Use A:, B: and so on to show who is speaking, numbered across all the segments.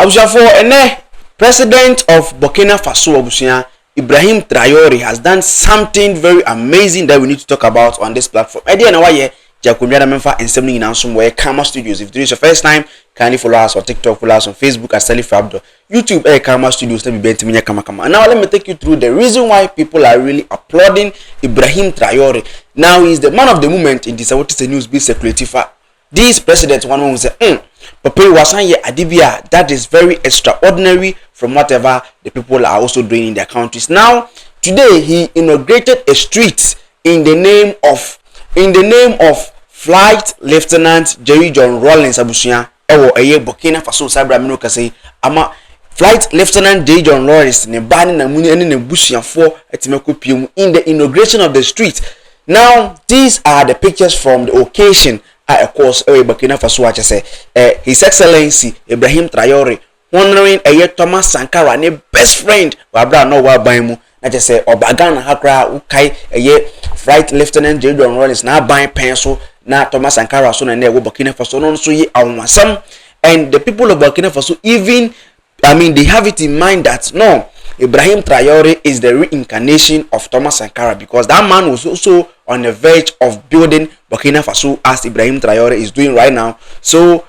A: Abusia for president of Burkina Faso Abusia Ibrahim Traore has done something very amazing that we need to talk about on this platform. Idea na why Jakumia Memfa and Semni in Ansum where Karma Studios. If this is your first time, kindly follow us on TikTok, follow us on Facebook at Salif Abdo. YouTube Karma Studios, let me be Timiya Kama. And now let me take you through the reason why people are really applauding Ibrahim Traore. Now he's the man of the moment in this what is the news be circulative. This president one will say, Papa Wasanye Adibia, that is very extraordinary from whatever the people are also doing in their countries. Now, today he inaugurated a street in the name of Flight Lieutenant Jerry John Rawlings Abusia ewo Burkina Faso Sabra Mino Kase ama Flight Lieutenant Jerry John Rawlings ne bani na muni ene ne busuafo etimeko piemu in the inauguration of the street. Now, these are the pictures from the occasion. Of course, Burkina Faso His Excellency Ibrahim Traore honoring Thomas Sankara, ne best friend. Wabra no wa baimu. Na just say Obagana Hakra Ukai Flight Lieutenant Jerry John Rawlings na buying pencil na Thomas Sankara so na Burkina Faso no so ye awasam. And the people of Burkina Faso even they have it in mind that no, Ibrahim Traore is the reincarnation of Thomas Sankara, because that man was also on the verge of building Burkina Faso as Ibrahim Traore is doing right now. So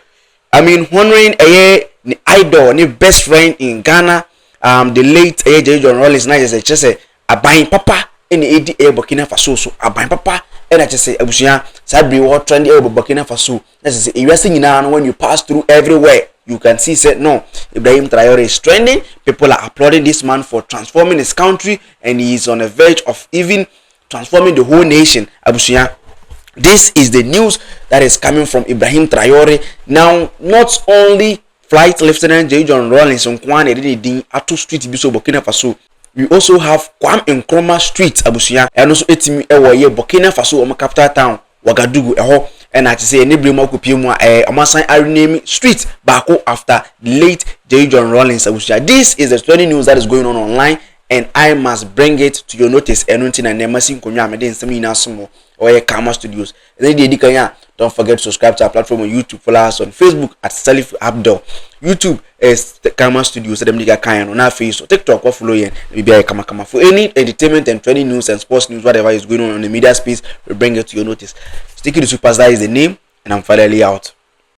A: honoring a idol, a best friend in Ghana, the late Jerry John Rawlings, na just say a buying papa in the ADA Burkina Faso, so a buying papa. And I just say Abusia Sabri what trendy over Burkina Faso. That's say investing in when you pass through everywhere. You can see said no, Ibrahim Traore is trending. People are applauding this man for transforming his country, and he is on the verge of even transforming the whole nation. Abusia, this is the news that is coming from Ibrahim Traore. Now, not only Flight Lieutenant Jerry John Rawlings on Kwane Atu Street Biso Burkina Faso, we also have Kwam Nkrumah Street Abusia, and also Etimi Ewoye Burkina Faso on capital town Wagadugu and I say any blame Amasan rename street Bako after late Jerry John Rawlings Abusia. This is the trending news that is going on online, and I must bring it to your notice. And Karma Studios. Don't forget to subscribe to our platform on YouTube. Follow us on Facebook at Salif Abdo. YouTube is the Karma Studios. On our Facebook, TikTok, follow you. For any entertainment and trending news and sports news, whatever is going on in the media space, we bring it to your notice. Sticky the Superstar is the name, and I'm finally out.